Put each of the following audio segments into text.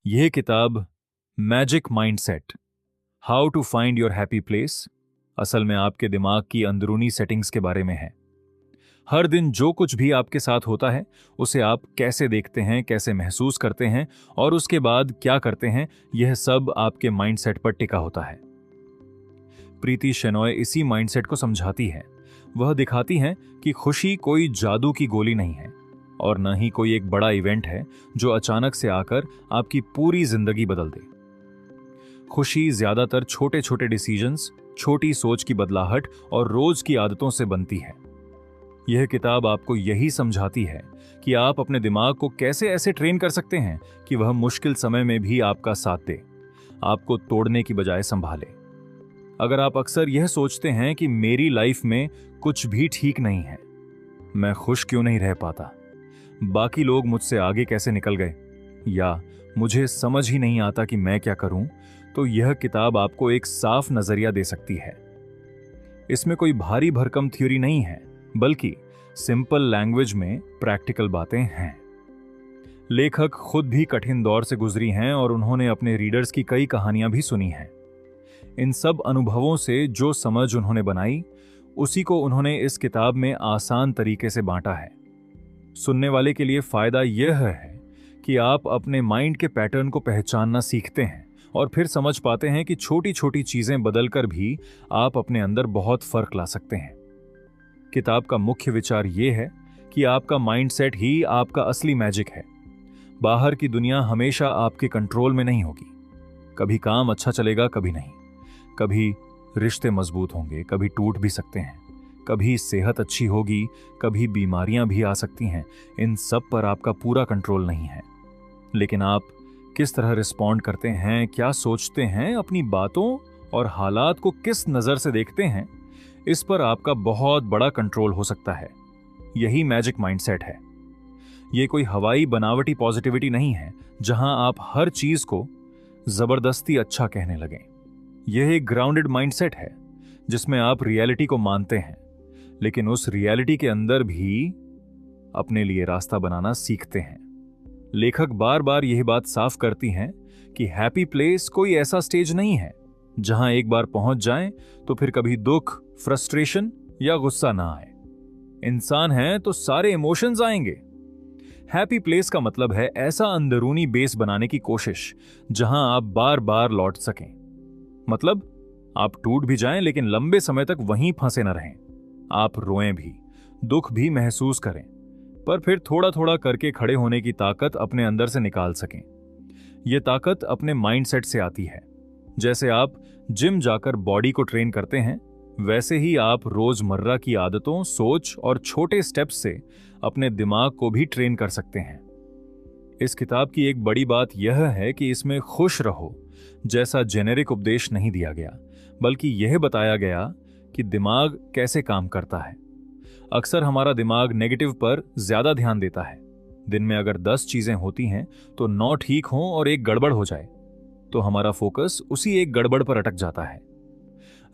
यह किताब magic mindset, how to find your happy place असल में आपके दिमाग की अंदरूनी सेटिंग्स के बारे में है। हर दिन जो कुछ भी आपके साथ होता है उसे आप कैसे देखते हैं, कैसे महसूस करते हैं और उसके बाद क्या करते हैं, यह सब आपके माइंडसेट पर टिका होता है। प्रीति शेनॉय इसी माइंडसेट को समझाती है। वह दिखाती हैं कि खुशी कोई जादू की गोली नहीं है और न ही कोई एक बड़ा इवेंट है जो अचानक से आकर आपकी पूरी जिंदगी बदल दे। खुशी ज्यादातर छोटे छोटे डिसीजंस, छोटी सोच की बदलाहट और रोज की आदतों से बनती है। यह किताब आपको यही समझाती है कि आप अपने दिमाग को कैसे ऐसे ट्रेन कर सकते हैं कि वह मुश्किल समय में भी आपका साथ दे, आपको तोड़ने की बजाय संभाले। अगर आप अक्सर यह सोचते हैं कि मेरी लाइफ में कुछ भी ठीक नहीं है, मैं खुश क्यों नहीं रह पाता, बाकी लोग मुझसे आगे कैसे निकल गए, या मुझे समझ ही नहीं आता कि मैं क्या करूं, तो यह किताब आपको एक साफ नजरिया दे सकती है। इसमें कोई भारी भरकम थ्योरी नहीं है, बल्कि सिंपल लैंग्वेज में प्रैक्टिकल बातें हैं। लेखक खुद भी कठिन दौर से गुजरी हैं और उन्होंने अपने रीडर्स की कई कहानियां भी सुनी हैं। इन सब अनुभवों से जो समझ उन्होंने बनाई, उसी को उन्होंने इस किताब में आसान तरीके से बांटा है। सुनने वाले के लिए फायदा यह है कि आप अपने माइंड के पैटर्न को पहचानना सीखते हैं और फिर समझ पाते हैं कि छोटी छोटी चीजें बदलकर भी आप अपने अंदर बहुत फर्क ला सकते हैं। किताब का मुख्य विचार यह है कि आपका माइंडसेट ही आपका असली मैजिक है। बाहर की दुनिया हमेशा आपके कंट्रोल में नहीं होगी। कभी काम अच्छा चलेगा, कभी नहीं। कभी रिश्ते मजबूत होंगे, कभी टूट भी सकते हैं। कभी सेहत अच्छी होगी, कभी बीमारियां भी आ सकती हैं। इन सब पर आपका पूरा कंट्रोल नहीं है। लेकिन आप किस तरह रिस्पॉन्ड करते हैं, क्या सोचते हैं, अपनी बातों और हालात को किस नजर से देखते हैं, इस पर आपका बहुत बड़ा कंट्रोल हो सकता है। यही मैजिक माइंडसेट है। यह कोई हवाई बनावटी पॉजिटिविटी नहीं है जहां आप हर चीज को जबरदस्ती अच्छा कहने लगें। यह एक ग्राउंडेड माइंडसेट है जिसमें आप रियलिटी को मानते हैं, लेकिन उस रियलिटी के अंदर भी अपने लिए रास्ता बनाना सीखते हैं। लेखक बार बार यह बात साफ करती हैं कि हैप्पी प्लेस कोई ऐसा स्टेज नहीं है जहां एक बार पहुंच जाएं तो फिर कभी दुख, फ्रस्ट्रेशन या गुस्सा ना आए। इंसान हैं तो सारे इमोशंस आएंगे। हैप्पी प्लेस का मतलब है ऐसा अंदरूनी बेस बनाने की कोशिश जहां आप बार बार लौट सकें। मतलब आप टूट भी जाएं लेकिन लंबे समय तक वहीं फंसे न रहें। आप रोएं भी, दुख भी महसूस करें, पर फिर थोड़ा थोड़ा करके खड़े होने की ताकत अपने अंदर से निकाल सकें। यह ताकत अपने माइंडसेट से आती है। जैसे आप जिम जाकर बॉडी को ट्रेन करते हैं, वैसे ही आप रोजमर्रा की आदतों, सोच और छोटे स्टेप्स से अपने दिमाग को भी ट्रेन कर सकते हैं। इस किताब की एक बड़ी बात यह है कि इसमें खुश रहो जैसा जेनेरिक उपदेश नहीं दिया गया, बल्कि यह बताया गया कि दिमाग कैसे काम करता है। अक्सर हमारा दिमाग नेगेटिव पर ज्यादा ध्यान देता है। दिन में अगर 10 चीजें होती हैं तो 9 ठीक हों और एक गड़बड़ हो जाए तो हमारा फोकस उसी एक गड़बड़ पर अटक जाता है।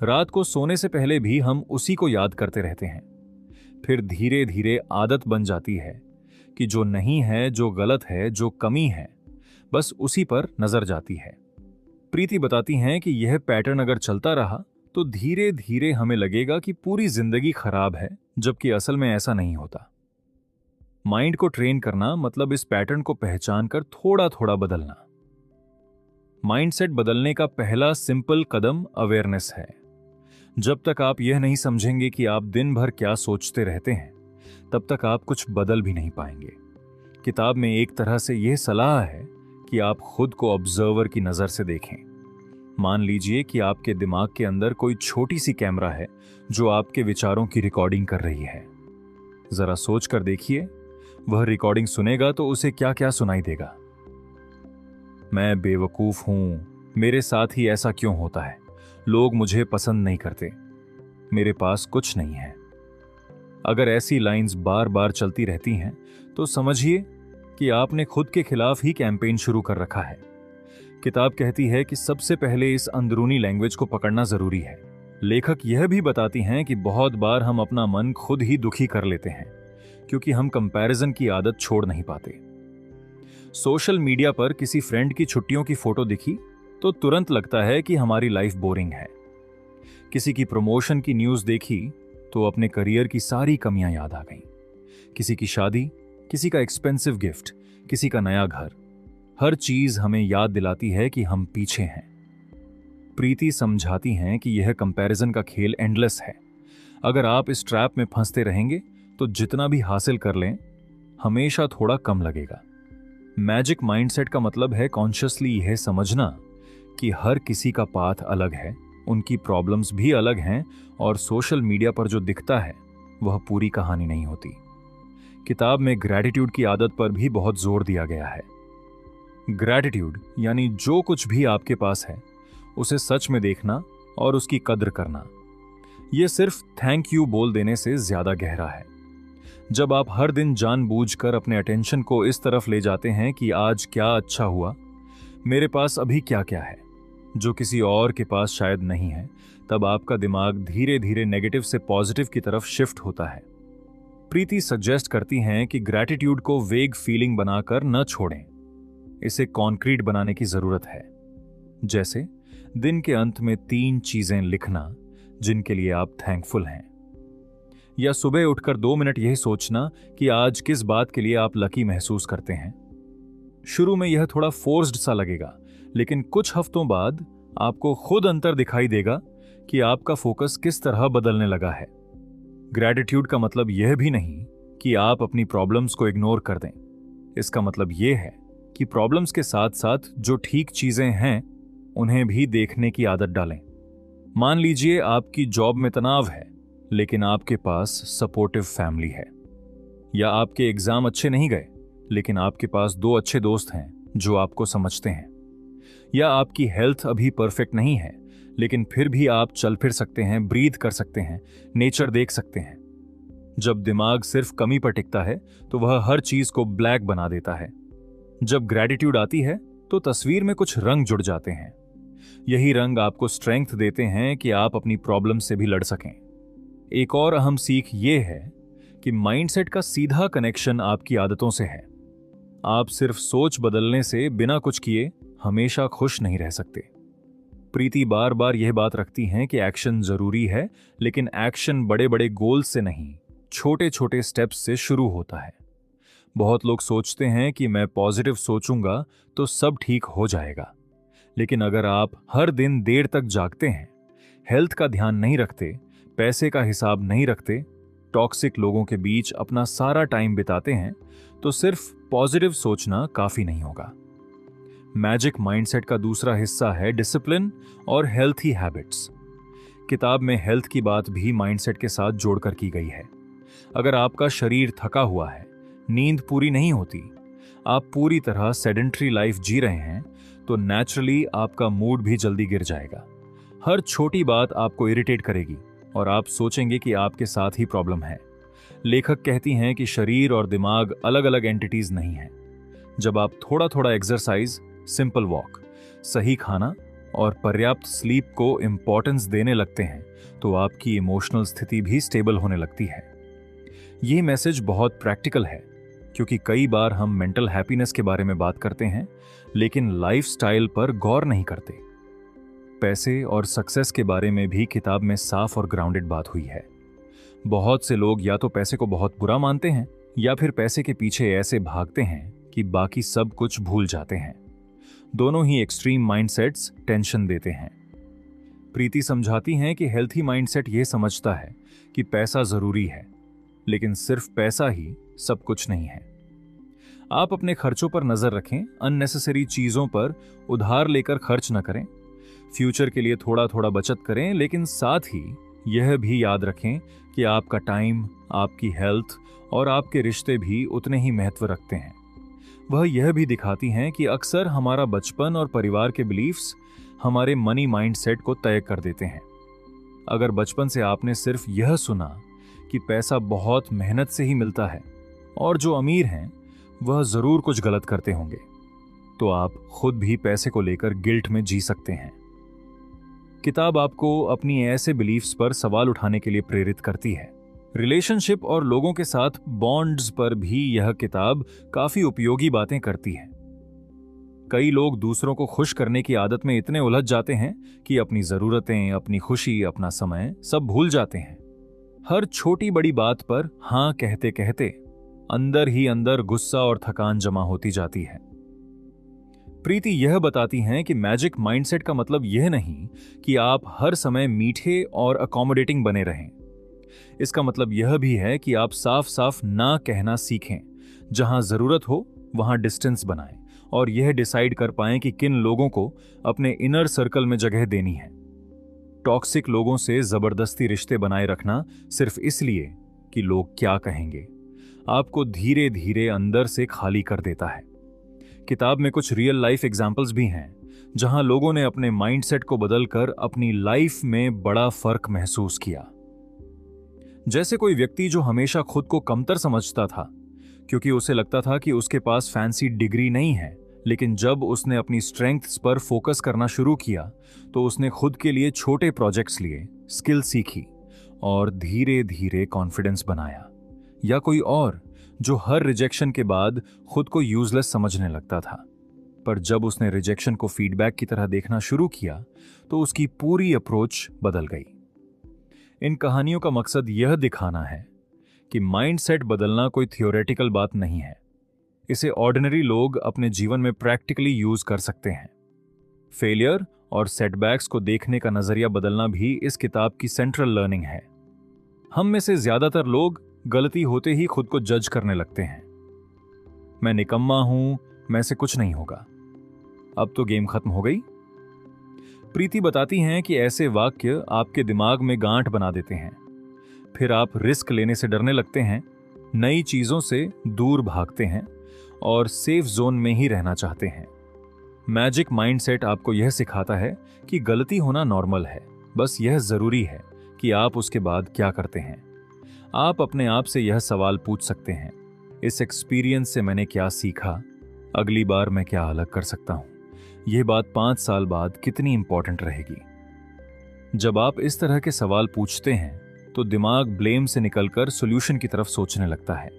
रात को सोने से पहले भी हम उसी को याद करते रहते हैं। फिर धीरे धीरे आदत बन जाती है कि जो नहीं है, जो गलत है, जो कमी है, बस उसी पर नजर जाती है। प्रीति बताती हैं कि यह पैटर्न अगर चलता रहा तो धीरे धीरे हमें लगेगा कि पूरी जिंदगी खराब है, जबकि असल में ऐसा नहीं होता। माइंड को ट्रेन करना मतलब इस पैटर्न को पहचान कर थोड़ा थोड़ा बदलना। माइंडसेट बदलने का पहला सिंपल कदम अवेयरनेस है। जब तक आप यह नहीं समझेंगे कि आप दिन भर क्या सोचते रहते हैं, तब तक आप कुछ बदल भी नहीं पाएंगे। किताब में एक तरह से यह सलाह है कि आप खुद को ऑब्जर्वर की नजर से देखें। मान लीजिए कि आपके दिमाग के अंदर कोई छोटी सी कैमरा है जो आपके विचारों की रिकॉर्डिंग कर रही है। जरा सोच कर देखिए, वह रिकॉर्डिंग सुनेगा तो उसे क्या क्या सुनाई देगा। मैं बेवकूफ हूं, मेरे साथ ही ऐसा क्यों होता है, लोग मुझे पसंद नहीं करते, मेरे पास कुछ नहीं है। अगर ऐसी लाइंस बार बार चलती रहती हैं तो समझिए कि आपने खुद के खिलाफ ही कैंपेन शुरू कर रखा है। किताब कहती है कि सबसे पहले इस अंदरूनी लैंग्वेज को पकड़ना जरूरी है। लेखक यह भी बताती हैं कि बहुत बार हम अपना मन खुद ही दुखी कर लेते हैं क्योंकि हम कंपैरिजन की आदत छोड़ नहीं पाते। सोशल मीडिया पर किसी फ्रेंड की छुट्टियों की फोटो दिखी तो तुरंत लगता है कि हमारी लाइफ बोरिंग है। किसी की प्रमोशन की न्यूज़ देखी तो अपने करियर की सारी कमियां याद आ गईं। किसी की शादी, किसी का एक्सपेंसिव गिफ्ट, किसी का नया घर, हर चीज हमें याद दिलाती है कि हम पीछे हैं। प्रीति समझाती हैं कि यह कंपैरिजन का खेल एंडलेस है। अगर आप इस ट्रैप में फंसते रहेंगे तो जितना भी हासिल कर लें, हमेशा थोड़ा कम लगेगा। मैजिक माइंडसेट का मतलब है कॉन्शियसली यह समझना कि हर किसी का पाथ अलग है, उनकी प्रॉब्लम्स भी अलग हैं और सोशल मीडिया पर जो दिखता है वह पूरी कहानी नहीं होती। किताब में ग्रैटिट्यूड की आदत पर भी बहुत जोर दिया गया है। ग्रैटिट्यूड यानी जो कुछ भी आपके पास है उसे सच में देखना और उसकी कद्र करना। यह सिर्फ थैंक यू बोल देने से ज्यादा गहरा है। जब आप हर दिन जानबूझकर अपने अटेंशन को इस तरफ ले जाते हैं कि आज क्या अच्छा हुआ, मेरे पास अभी क्या क्या है जो किसी और के पास शायद नहीं है, तब आपका दिमाग धीरे धीरे नेगेटिव से पॉजिटिव की तरफ शिफ्ट होता है। प्रीति सजेस्ट करती हैं कि ग्रैटिट्यूड को वेग फीलिंग बनाकर न छोड़ें, इसे कॉन्क्रीट बनाने की जरूरत है। जैसे दिन के अंत में 3 चीजें लिखना जिनके लिए आप थैंकफुल हैं, या सुबह उठकर 2 मिनट यह सोचना कि आज किस बात के लिए आप लकी महसूस करते हैं। शुरू में यह थोड़ा फोर्स्ड सा लगेगा, लेकिन कुछ हफ्तों बाद आपको खुद अंतर दिखाई देगा कि आपका फोकस किस तरह बदलने लगा है। ग्रैटिट्यूड का मतलब यह भी नहीं कि आप अपनी प्रॉब्लम्स को इग्नोर कर दें। इसका मतलब यह है कि प्रॉब्लम्स के साथ साथ जो ठीक चीजें हैं उन्हें भी देखने की आदत डालें। मान लीजिए आपकी जॉब में तनाव है लेकिन आपके पास सपोर्टिव फैमिली है, या आपके एग्जाम अच्छे नहीं गए लेकिन आपके पास 2 अच्छे दोस्त हैं जो आपको समझते हैं, या आपकी हेल्थ अभी परफेक्ट नहीं है लेकिन फिर भी आप चल फिर सकते हैं, ब्रीथ कर सकते हैं, नेचर देख सकते हैं। जब दिमाग सिर्फ कमी पर टिकता है तो वह हर चीज को ब्लैक बना देता है। जब ग्रैटिट्यूड आती है तो तस्वीर में कुछ रंग जुड़ जाते हैं। यही रंग आपको स्ट्रेंथ देते हैं कि आप अपनी प्रॉब्लम से भी लड़ सकें। एक और अहम सीख ये है कि माइंडसेट का सीधा कनेक्शन आपकी आदतों से है। आप सिर्फ सोच बदलने से बिना कुछ किए हमेशा खुश नहीं रह सकते। प्रीति बार बार यह बात रखती हैं कि एक्शन जरूरी है, लेकिन एक्शन बड़े बड़े गोल्स से नहीं, छोटे छोटे स्टेप्स से शुरू होता है। बहुत लोग सोचते हैं कि मैं पॉजिटिव सोचूंगा तो सब ठीक हो जाएगा, लेकिन अगर आप हर दिन देर तक जागते हैं, हेल्थ का ध्यान नहीं रखते, पैसे का हिसाब नहीं रखते, टॉक्सिक लोगों के बीच अपना सारा टाइम बिताते हैं, तो सिर्फ पॉजिटिव सोचना काफी नहीं होगा। मैजिक माइंडसेट का दूसरा हिस्सा है डिसिप्लिन और हेल्थी हैबिट्स। किताब में हेल्थ की बात भी माइंडसेट के साथ जोड़कर की गई है। अगर आपका शरीर थका हुआ है, नींद पूरी नहीं होती, आप पूरी तरह सेडेंट्री लाइफ जी रहे हैं, तो नेचुरली आपका मूड भी जल्दी गिर जाएगा। हर छोटी बात आपको इरिटेट करेगी और आप सोचेंगे कि आपके साथ ही प्रॉब्लम है। लेखक कहती हैं कि शरीर और दिमाग अलग अलग एंटिटीज नहीं हैं। जब आप थोड़ा थोड़ा एक्सरसाइज, सिंपल वॉक, सही खाना और पर्याप्त स्लीप को इंपॉर्टेंस देने लगते हैं, तो आपकी इमोशनल स्थिति भी स्टेबल होने लगती है। ये मैसेज बहुत प्रैक्टिकल है, क्योंकि कई बार हम मेंटल हैप्पीनेस के बारे में बात करते हैं लेकिन लाइफस्टाइल पर गौर नहीं करते। पैसे और सक्सेस के बारे में भी किताब में साफ और ग्राउंडेड बात हुई है। बहुत से लोग या तो पैसे को बहुत बुरा मानते हैं या फिर पैसे के पीछे ऐसे भागते हैं कि बाकी सब कुछ भूल जाते हैं। दोनों ही एक्सट्रीम माइंडसेट्स टेंशन देते हैं। प्रीति समझाती हैं कि हेल्थी माइंडसेट यह समझता है कि पैसा जरूरी है, लेकिन सिर्फ पैसा ही सब कुछ नहीं है। आप अपने खर्चों पर नजर रखें, अननेसेसरी चीजों पर उधार लेकर खर्च न करें, फ्यूचर के लिए थोड़ा थोड़ा बचत करें, लेकिन साथ ही यह भी याद रखें कि आपका टाइम, आपकी हेल्थ और आपके रिश्ते भी उतने ही महत्व रखते हैं। वह यह भी दिखाती हैं कि अक्सर हमारा बचपन और परिवार के बिलीफ्स हमारे मनी माइंडसेट को तय कर देते हैं। अगर बचपन से आपने सिर्फ यह सुना कि पैसा बहुत मेहनत से ही मिलता है और जो अमीर हैं वह जरूर कुछ गलत करते होंगे, तो आप खुद भी पैसे को लेकर गिल्ट में जी सकते हैं। किताब आपको अपनी ऐसे बिलीफ्स पर सवाल उठाने के लिए प्रेरित करती है। रिलेशनशिप और लोगों के साथ बॉन्ड्स पर भी यह किताब काफी उपयोगी बातें करती है। कई लोग दूसरों को खुश करने की आदत में इतने उलझ जाते हैं कि अपनी जरूरतें, अपनी खुशी, अपना समय सब भूल जाते हैं। हर छोटी बड़ी बात पर हां कहते कहते अंदर ही अंदर गुस्सा और थकान जमा होती जाती है। प्रीति यह बताती हैं कि मैजिक माइंडसेट का मतलब यह नहीं कि आप हर समय मीठे और अकोमोडेटिंग बने रहें। इसका मतलब यह भी है कि आप साफ साफ ना कहना सीखें, जहां जरूरत हो वहां डिस्टेंस बनाएं और यह डिसाइड कर पाएं कि किन लोगों को अपने इनर सर्कल में जगह देनी है। टॉक्सिक लोगों से जबरदस्ती रिश्ते बनाए रखना सिर्फ इसलिए कि लोग क्या कहेंगे, आपको धीरे धीरे अंदर से खाली कर देता है। किताब में कुछ रियल लाइफ एग्जाम्पल्स भी हैं जहां लोगों ने अपने माइंडसेट को बदलकर अपनी लाइफ में बड़ा फर्क महसूस किया। जैसे कोई व्यक्ति जो हमेशा खुद को कमतर समझता था क्योंकि उसे लगता था कि उसके पास फैंसी डिग्री नहीं है, लेकिन जब उसने अपनी स्ट्रेंथ्स पर फोकस करना शुरू किया तो उसने खुद के लिए छोटे प्रोजेक्ट्स लिए, स्किल सीखी और धीरे धीरे कॉन्फिडेंस बनाया। या कोई और जो हर रिजेक्शन के बाद खुद को यूजलेस समझने लगता था, पर जब उसने रिजेक्शन को फीडबैक की तरह देखना शुरू किया तो उसकी पूरी अप्रोच बदल गई। इन कहानियों का मकसद यह दिखाना है कि माइंडसेट बदलना कोई थियोरेटिकल बात नहीं है। इसे ऑर्डिनरी लोग अपने जीवन में प्रैक्टिकली यूज कर सकते हैं। फेलियर और सेटबैक्स को देखने का नजरिया बदलना भी इस किताब की सेंट्रल लर्निंग है। हम में से ज्यादातर लोग गलती होते ही खुद को जज करने लगते हैं। मैं निकम्मा हूं, मैं से कुछ नहीं होगा, अब तो गेम खत्म हो गई। प्रीति बताती हैं कि ऐसे वाक्य आपके दिमाग में गांठ बना देते हैं। फिर आप रिस्क लेने से डरने लगते हैं, नई चीजों से दूर भागते हैं और सेफ जोन में ही रहना चाहते हैं। मैजिक माइंडसेट आपको यह सिखाता है कि गलती होना नॉर्मल है, बस यह जरूरी है कि आप उसके बाद क्या करते हैं। आप अपने आप से यह सवाल पूछ सकते हैं, इस एक्सपीरियंस से मैंने क्या सीखा, अगली बार मैं क्या अलग कर सकता हूं। यह बात 5 साल बाद कितनी इंपॉर्टेंट रहेगी। जब आप इस तरह के सवाल पूछते हैं तो दिमाग ब्लेम से निकलकर सॉल्यूशन की तरफ सोचने लगता है।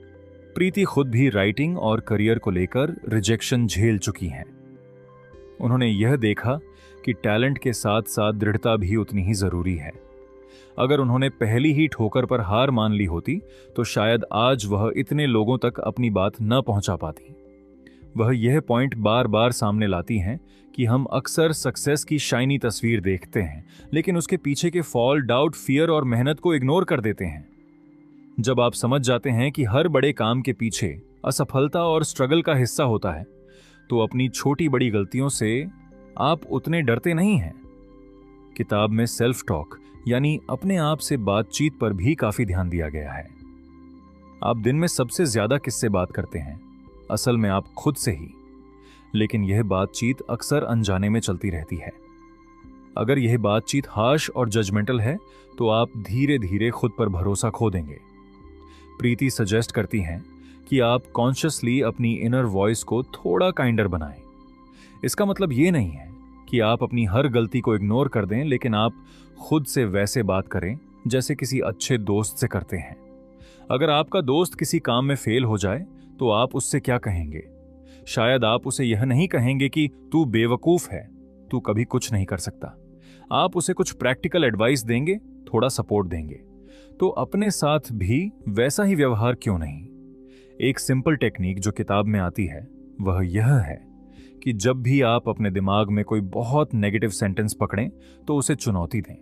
प्रीति खुद भी राइटिंग और करियर को लेकर रिजेक्शन झेल चुकी हैं। उन्होंने यह देखा कि टैलेंट के साथ साथ दृढ़ता भी उतनी ही जरूरी है। अगर उन्होंने पहली ही ठोकर पर हार मान ली होती तो शायद आज वह इतने लोगों तक अपनी बात न पहुंचा पाती। वह यह पॉइंट बार बार सामने लाती हैं कि हम अक्सर सक्सेस की शाइनी तस्वीर देखते हैं, लेकिन उसके पीछे के फॉल, डाउट, फियर और मेहनत को इग्नोर कर देते हैं। जब आप समझ जाते हैं कि हर बड़े काम के पीछे असफलता और स्ट्रगल का हिस्सा होता है, तो अपनी छोटी बड़ी गलतियों से आप उतने डरते नहीं हैं। किताब में सेल्फ टॉक यानी अपने आप से बातचीत पर भी काफी ध्यान दिया गया है। आप दिन में सबसे ज्यादा किससे बात करते हैं? असल में आप खुद से ही, लेकिन यह बातचीत अक्सर अनजाने में चलती रहती है। अगर यह बातचीत हार्श और जजमेंटल है तो आप धीरे धीरे खुद पर भरोसा खो देंगे। प्रीति सजेस्ट करती हैं कि आप कॉन्शियसली अपनी इनर वॉइस को थोड़ा काइंडर बनाएं। इसका मतलब यह नहीं है कि आप अपनी हर गलती को इग्नोर कर दें, लेकिन आप खुद से वैसे बात करें जैसे किसी अच्छे दोस्त से करते हैं। अगर आपका दोस्त किसी काम में फेल हो जाए तो आप उससे क्या कहेंगे? शायद आप उसे यह नहीं कहेंगे कि तू बेवकूफ है, तू कभी कुछ नहीं कर सकता। आप उसे कुछ प्रैक्टिकल एडवाइस देंगे, थोड़ा सपोर्ट देंगे। तो अपने साथ भी वैसा ही व्यवहार क्यों नहीं? एक सिंपल टेक्निक जो किताब में आती है वह यह है कि जब भी आप अपने दिमाग में कोई बहुत नेगेटिव सेंटेंस पकड़ें तो उसे चुनौती दें।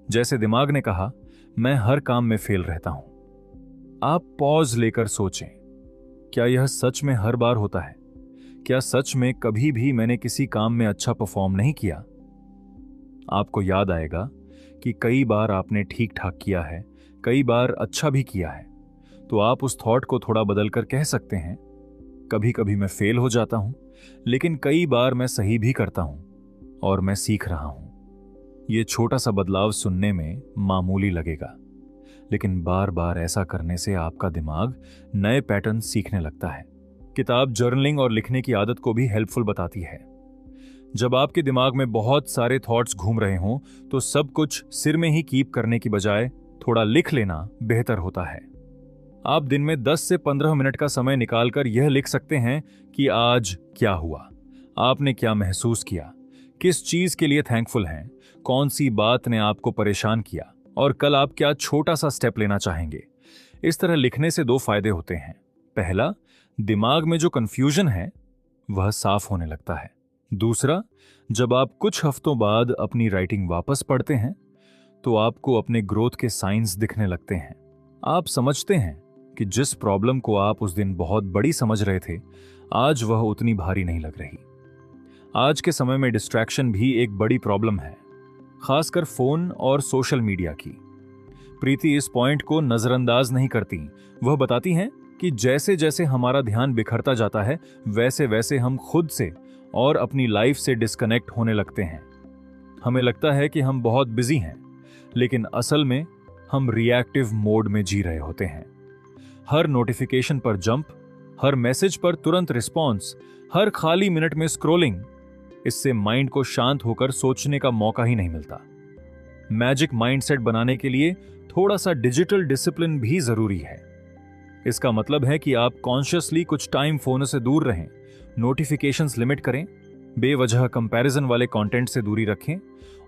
जैसे दिमाग ने कहा, मैं हर काम में फेल रहता हूं, आप पॉज लेकर सोचें, क्या यह सच में हर बार होता है? क्या सच में कभी भी मैंने किसी काम में अच्छा परफॉर्म नहीं किया? आपको याद आएगा कि कई बार आपने ठीक ठाक किया है, कई बार अच्छा भी किया है। तो आप उस थॉट को थोड़ा बदलकर कह सकते हैं, कभी कभी मैं फेल हो जाता हूं, लेकिन कई बार मैं सही भी करता हूं और मैं सीख रहा हूं। यह छोटा सा बदलाव सुनने में मामूली लगेगा, लेकिन बार बार ऐसा करने से आपका दिमाग नए पैटर्न सीखने लगता है। किताब जर्नलिंग और लिखने की आदत को भी हेल्पफुल बताती है। जब आपके दिमाग में बहुत सारे थॉट्स घूम रहे हों तो सब कुछ सिर में ही कीप करने की बजाय थोड़ा लिख लेना बेहतर होता है। आप दिन में 10 से 15 मिनट का समय निकालकर यह लिख सकते हैं कि आज क्या हुआ, आपने क्या महसूस किया, किस चीज के लिए थैंकफुल हैं, कौन सी बात ने आपको परेशान किया और कल आप क्या छोटा सा स्टेप लेना चाहेंगे। इस तरह लिखने से दो फायदे होते हैं। पहला, दिमाग में जो कंफ्यूजन है वह साफ होने लगता है। दूसरा, जब आप कुछ हफ्तों बाद अपनी राइटिंग वापस पढ़ते हैं तो आपको अपने ग्रोथ के साइंस दिखने लगते हैं। आप समझते हैं कि जिस प्रॉब्लम को आप उस दिन बहुत बड़ी समझ रहे थे, आज वह उतनी भारी नहीं लग रही। आज के समय में डिस्ट्रैक्शन भी एक बड़ी प्रॉब्लम है, खासकर फोन और सोशल मीडिया की। प्रीति इस पॉइंट को नजरअंदाज नहीं करती। वह बताती हैं कि जैसे जैसे हमारा ध्यान बिखरता जाता है, वैसे वैसे हम खुद से और अपनी लाइफ से डिस्कनेक्ट होने लगते हैं। हमें लगता है कि हम बहुत बिजी हैं, लेकिन असल में हम रिएक्टिव मोड में जी रहे होते हैं। हर नोटिफिकेशन पर जंप, हर मैसेज पर तुरंत रिस्पॉन्स, हर खाली मिनट में स्क्रोलिंग, इससे माइंड को शांत होकर सोचने का मौका ही नहीं मिलता। मैजिक माइंडसेट बनाने के लिए थोड़ा सा डिजिटल डिसिप्लिन भी जरूरी है। इसका मतलब है कि आप कॉन्शियसली कुछ टाइम फोन से दूर रहें, नोटिफिकेशंस लिमिट करें, बेवजह कंपैरिजन वाले कंटेंट से दूरी रखें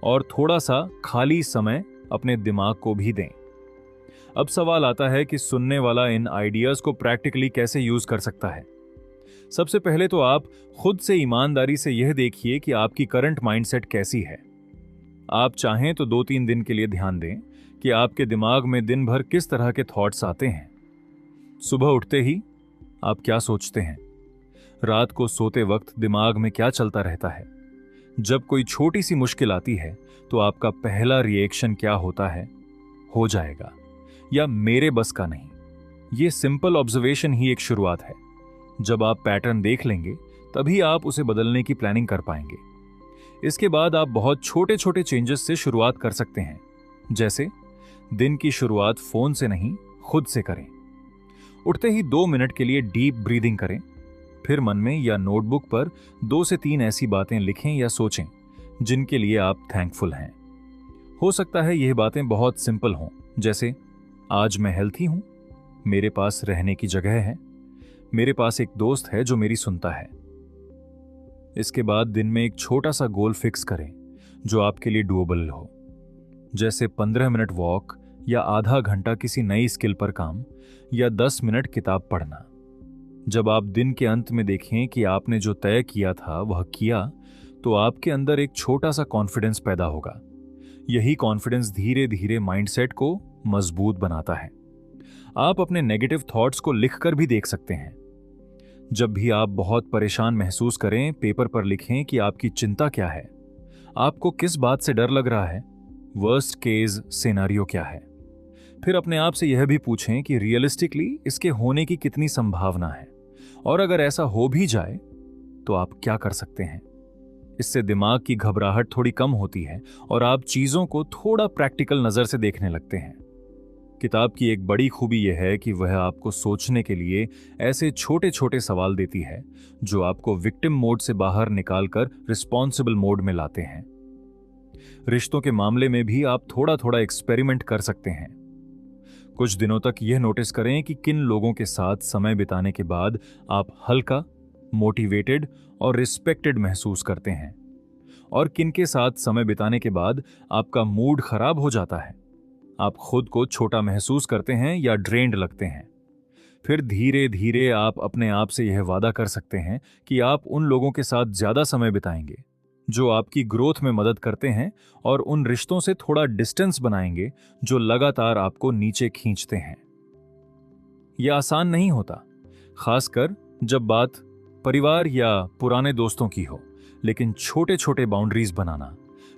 और थोड़ा सा खाली समय अपने दिमाग को भी दें। अब सवाल आता है कि सुनने वाला इन आइडियाज को प्रैक्टिकली कैसे यूज कर सकता है। सबसे पहले तो आप खुद से ईमानदारी से यह देखिए कि आपकी करंट माइंडसेट कैसी है। आप चाहें तो 2-3 दिन के लिए ध्यान दें कि आपके दिमाग में दिन भर किस तरह के थॉट्स आते हैं। सुबह उठते ही आप क्या सोचते हैं, रात को सोते वक्त दिमाग में क्या चलता रहता है, जब कोई छोटी सी मुश्किल आती है तो आपका पहला रिएक्शन क्या होता है, हो जाएगा या मेरे बस का नहीं। यह सिंपल ऑब्जर्वेशन ही एक शुरुआत है। जब आप पैटर्न देख लेंगे तभी आप उसे बदलने की प्लानिंग कर पाएंगे। इसके बाद आप बहुत छोटे छोटे चेंजेस से शुरुआत कर सकते हैं, जैसे दिन की शुरुआत फोन से नहीं खुद से करें। उठते ही 2 मिनट के लिए डीप ब्रीदिंग करें, फिर मन में या नोटबुक पर 2 से 3 ऐसी बातें लिखें या सोचें जिनके लिए आप थैंकफुल हैं। हो सकता है यह बातें बहुत सिंपल हों, जैसे आज मैं हेल्थी हूं, मेरे पास रहने की जगह है, मेरे पास एक दोस्त है जो मेरी सुनता है। इसके बाद दिन में एक छोटा सा गोल फिक्स करें जो आपके लिए डुएबल हो, जैसे 15 मिनट वॉक या आधा घंटा किसी नई स्किल पर काम या 10 मिनट किताब पढ़ना। जब आप दिन के अंत में देखें कि आपने जो तय किया था वह किया, तो आपके अंदर एक छोटा सा कॉन्फिडेंस पैदा होगा। यही कॉन्फिडेंस धीरे धीरे माइंडसेट को मजबूत बनाता है। आप अपने नेगेटिव थॉट्स को लिखकर भी देख सकते हैं। जब भी आप बहुत परेशान महसूस करें, पेपर पर लिखें कि आपकी चिंता क्या है, आपको किस बात से डर लग रहा है, वर्स्ट केस सिनेरियो क्या है। फिर अपने आप से यह भी पूछें कि रियलिस्टिकली इसके होने की कितनी संभावना है, और अगर ऐसा हो भी जाए तो आप क्या कर सकते हैं। इससे दिमाग की घबराहट थोड़ी कम होती है और आप चीजों को थोड़ा प्रैक्टिकल नजर से देखने लगते हैं। किताब की एक बड़ी खूबी यह है कि वह आपको सोचने के लिए ऐसे छोटे छोटे सवाल देती है जो आपको विक्टिम मोड से बाहर निकालकर रिस्पॉन्सिबल मोड में लाते हैं। रिश्तों के मामले में भी आप थोड़ा थोड़ा एक्सपेरिमेंट कर सकते हैं। कुछ दिनों तक यह नोटिस करें कि किन लोगों के साथ समय बिताने के बाद आप हल्का, मोटिवेटेड और रिस्पेक्टेड महसूस करते हैं, और किन के साथ समय बिताने के बाद आपका मूड खराब हो जाता है, आप खुद को छोटा महसूस करते हैं या ड्रेन्ड लगते हैं। फिर धीरे धीरे आप अपने आप से यह वादा कर सकते हैं कि आप उन लोगों के साथ ज्यादा समय बिताएंगे जो आपकी ग्रोथ में मदद करते हैं, और उन रिश्तों से थोड़ा डिस्टेंस बनाएंगे जो लगातार आपको नीचे खींचते हैं। यह आसान नहीं होता, खासकर जब बात परिवार या पुराने दोस्तों की हो, लेकिन छोटे छोटे बाउंड्रीज बनाना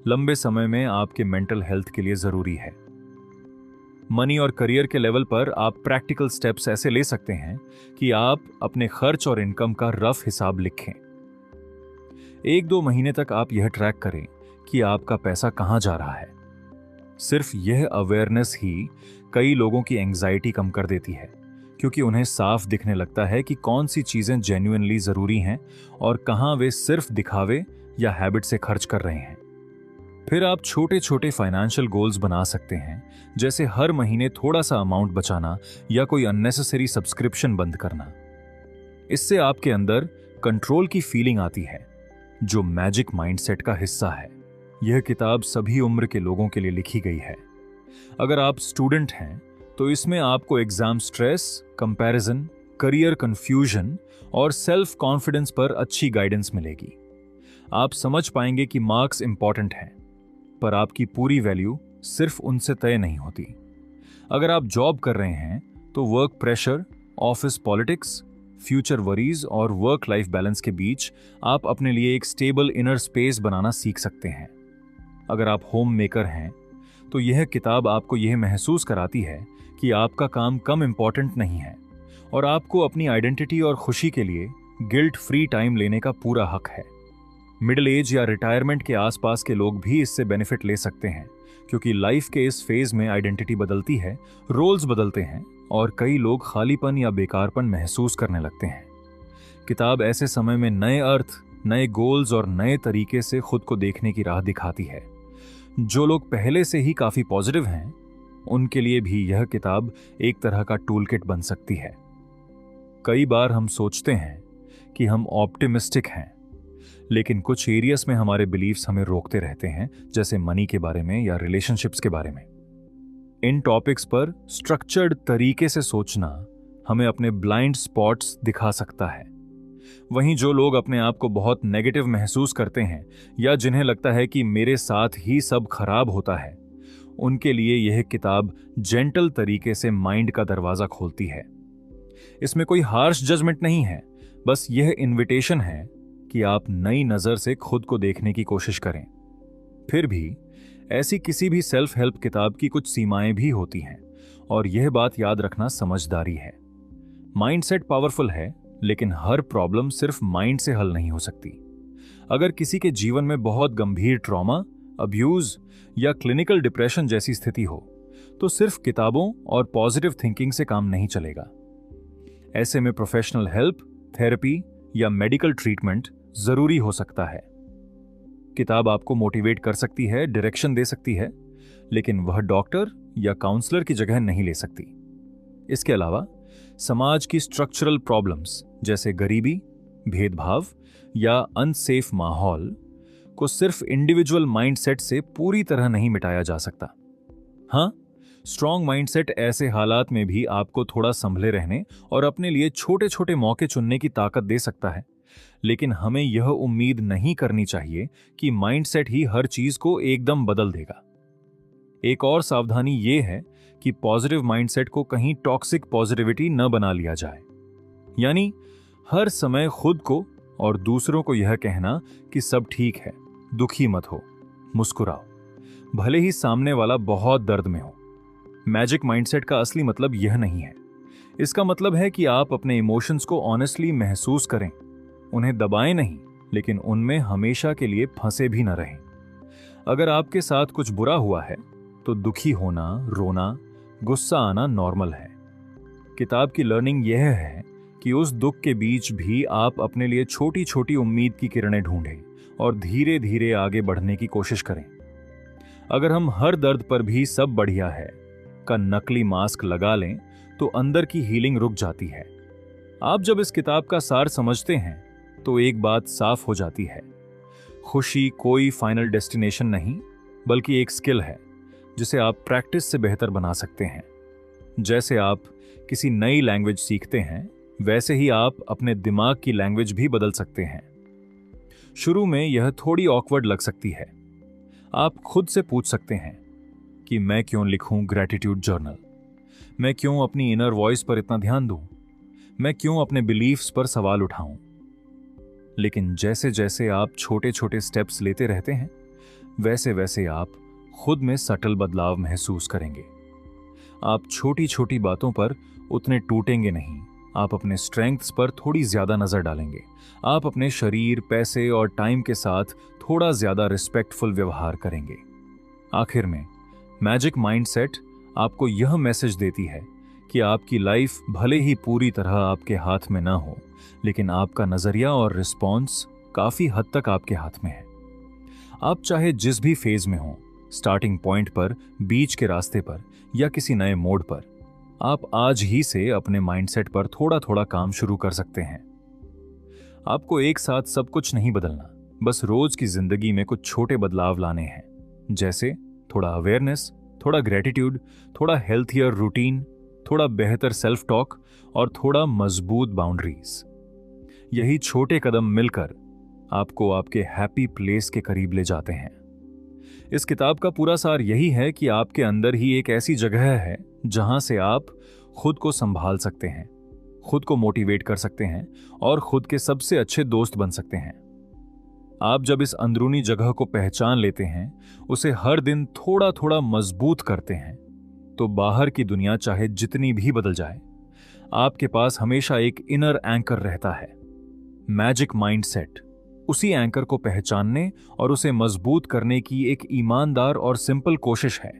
लंबे समय में आपके मेंटल हेल्थ के लिए जरूरी है। मनी और करियर के लेवल पर आप प्रैक्टिकल स्टेप्स ऐसे ले सकते हैं कि आप अपने खर्च और इनकम का रफ हिसाब लिखें। 1-2 महीने तक आप यह ट्रैक करें कि आपका पैसा कहां जा रहा है। सिर्फ यह अवेयरनेस ही कई लोगों की एंग्जाइटी कम कर देती है, क्योंकि उन्हें साफ दिखने लगता है कि कौन सी चीजें जेन्युइनली जरूरी हैं और कहां वे सिर्फ दिखावे या हैबिट से खर्च कर रहे हैं। फिर आप छोटे छोटे फाइनेंशियल गोल्स बना सकते हैं, जैसे हर महीने थोड़ा सा अमाउंट बचाना या कोई अननेसेसरी सब्सक्रिप्शन बंद करना। इससे आपके अंदर कंट्रोल की फीलिंग आती है जो मैजिक माइंडसेट का हिस्सा है। यह किताब सभी उम्र के लोगों के लिए लिखी गई है। अगर आप स्टूडेंट हैं तो इसमें आपको exam stress, comparison, career confusion और सेल्फ कॉन्फिडेंस पर अच्छी गाइडेंस मिलेगी। आप समझ पाएंगे कि मार्क्स इंपॉर्टेंट हैं, पर आपकी पूरी वैल्यू सिर्फ उनसे तय नहीं होती। अगर आप जॉब कर रहे हैं तो work pressure, office politics, future worries और वर्क लाइफ बैलेंस के बीच आप अपने लिए एक स्टेबल इनर स्पेस बनाना सीख सकते हैं। अगर आप होम मेकर हैं तो यह किताब आपको यह महसूस कराती है कि आपका काम कम इंपॉर्टेंट नहीं है और आपको अपनी आइडेंटिटी और खुशी के लिए गिल्ट फ्री टाइम लेने का पूरा हक है। मिडिल एज या रिटायरमेंट के आसपास के लोग भी इससे बेनिफिट ले सकते हैं, क्योंकि लाइफ के इस फेज में आइडेंटिटी बदलती है, रोल्स बदलते हैं और कई लोग खालीपन या बेकारपन महसूस करने लगते हैं। किताब ऐसे समय में नए अर्थ, नए गोल्स और नए तरीके से खुद को देखने की राह दिखाती है। जो लोग पहले से ही काफी पॉजिटिव हैं, उनके लिए भी यह किताब एक तरह का टूल किट बन सकती है। कई बार हम सोचते हैं कि हम ऑप्टिमिस्टिक हैं, लेकिन कुछ एरियाज में हमारे बिलीव्स हमें रोकते रहते हैं, जैसे मनी के बारे में या रिलेशनशिप्स के बारे में। इन टॉपिक्स पर स्ट्रक्चर्ड तरीके से सोचना हमें अपने ब्लाइंड स्पॉट्स दिखा सकता है। वहीं जो लोग अपने आप को बहुत नेगेटिव महसूस करते हैं या जिन्हें लगता है कि मेरे साथ ही सब खराब होता है, उनके लिए यह किताब जेंटल तरीके से माइंड का दरवाजा खोलती है। इसमें कोई हार्श जजमेंट नहीं है, बस यह इन्विटेशन है कि आप नई नजर से खुद को देखने की कोशिश करें। फिर भी ऐसी किसी भी सेल्फ हेल्प किताब की कुछ सीमाएं भी होती हैं, और यह बात याद रखना समझदारी है। माइंडसेट पावरफुल है, लेकिन हर प्रॉब्लम सिर्फ माइंड से हल नहीं हो सकती। अगर किसी के जीवन में बहुत गंभीर ट्रॉमा, अब्यूज या क्लिनिकल डिप्रेशन जैसी स्थिति हो, तो सिर्फ किताबों और पॉजिटिव थिंकिंग से काम नहीं चलेगा। ऐसे में प्रोफेशनल हेल्प, थेरेपी या मेडिकल ट्रीटमेंट जरूरी हो सकता है। किताब आपको मोटिवेट कर सकती है, डायरेक्शन दे सकती है, लेकिन वह डॉक्टर या काउंसलर की जगह नहीं ले सकती। इसके अलावा समाज की स्ट्रक्चरल प्रॉब्लम्स जैसे गरीबी, भेदभाव या अनसेफ माहौल को सिर्फ इंडिविजुअल माइंडसेट से पूरी तरह नहीं मिटाया जा सकता। हाँ, स्ट्रॉन्ग माइंडसेट ऐसे हालात में भी आपको थोड़ा संभले रहने और अपने लिए छोटे छोटे मौके चुनने की ताकत दे सकता है, लेकिन हमें यह उम्मीद नहीं करनी चाहिए कि माइंडसेट ही हर चीज को एकदम बदल देगा। एक और सावधानी यह है कि पॉजिटिव माइंडसेट को कहीं टॉक्सिक पॉजिटिविटी न बना लिया जाए। यानी हर समय खुद को और दूसरों को यह कहना कि सब ठीक है, दुखी मत हो, मुस्कुराओ, भले ही सामने वाला बहुत दर्द में हो। मैजिक माइंडसेट का असली मतलब यह नहीं है। इसका मतलब है कि आप अपने इमोशंस को ऑनेस्टली महसूस करें, उन्हें दबाएं नहीं, लेकिन उनमें हमेशा के लिए फंसे भी न रहें। अगर आपके साथ कुछ बुरा हुआ है तो दुखी होना, रोना, गुस्सा आना नॉर्मल है। किताब की लर्निंग यह है कि उस दुख के बीच भी आप अपने लिए छोटी छोटी उम्मीद की किरणें ढूंढें और धीरे धीरे आगे बढ़ने की कोशिश करें। अगर हम हर दर्द पर भी सब बढ़िया है का नकली मास्क लगा लें तो अंदर की हीलिंग रुक जाती है। आप जब इस किताब का सार समझते हैं तो एक बात साफ हो जाती है, खुशी कोई फाइनल डेस्टिनेशन नहीं, बल्कि एक स्किल है जिसे आप प्रैक्टिस से बेहतर बना सकते हैं। जैसे आप किसी नई लैंग्वेज सीखते हैं, वैसे ही आप अपने दिमाग की लैंग्वेज भी बदल सकते हैं। शुरू में यह थोड़ी ऑकवर्ड लग सकती है। आप खुद से पूछ सकते हैं कि मैं क्यों लिखूं ग्रैटिट्यूड जर्नल, मैं क्यों अपनी इनर वॉइस पर इतना ध्यान दूं, मैं क्यों अपने बिलीफ्स पर सवाल उठाऊं। लेकिन जैसे जैसे आप छोटे छोटे स्टेप्स लेते रहते हैं, वैसे वैसे आप खुद में सटल बदलाव महसूस करेंगे। आप छोटी छोटी बातों पर उतने टूटेंगे नहीं, आप अपने स्ट्रेंथ्स पर थोड़ी ज्यादा नजर डालेंगे। आप अपने शरीर, पैसे और टाइम के साथ थोड़ा ज्यादा रिस्पेक्टफुल व्यवहार करेंगे। आखिर में मैजिक माइंडसेट आपको यह मैसेज देती है कि आपकी लाइफ भले ही पूरी तरह आपके हाथ में ना हो, लेकिन आपका नजरिया और रिस्पॉन्स काफी हद तक आपके हाथ में है। आप चाहे जिस भी फेज में हो, स्टार्टिंग पॉइंट पर, बीच के रास्ते पर या किसी नए मोड़ पर, आप आज ही से अपने माइंडसेट पर थोड़ा थोड़ा काम शुरू कर सकते हैं। आपको एक साथ सब कुछ नहीं बदलना, बस रोज की जिंदगी में कुछ छोटे बदलाव लाने हैं, जैसे थोड़ा अवेयरनेस, थोड़ा ग्रेटिट्यूड, थोड़ा हेल्थियर रूटीन, थोड़ा बेहतर सेल्फ टॉक और थोड़ा मजबूत बाउंड्रीज। यही छोटे कदम मिलकर आपको आपके हैप्पी प्लेस के करीब ले जाते हैं। इस किताब का पूरा सार यही है कि आपके अंदर ही एक ऐसी जगह है जहां से आप खुद को संभाल सकते हैं, खुद को मोटिवेट कर सकते हैं और खुद के सबसे अच्छे दोस्त बन सकते हैं। आप जब इस अंदरूनी जगह को पहचान लेते हैं, उसे हर दिन थोड़ा थोड़ा मजबूत करते हैं, तो बाहर की दुनिया चाहे जितनी भी बदल जाए, आपके पास हमेशा एक इनर एंकर रहता है। मैजिक माइंडसेट उसी एंकर को पहचानने और उसे मजबूत करने की एक ईमानदार और सिंपल कोशिश है।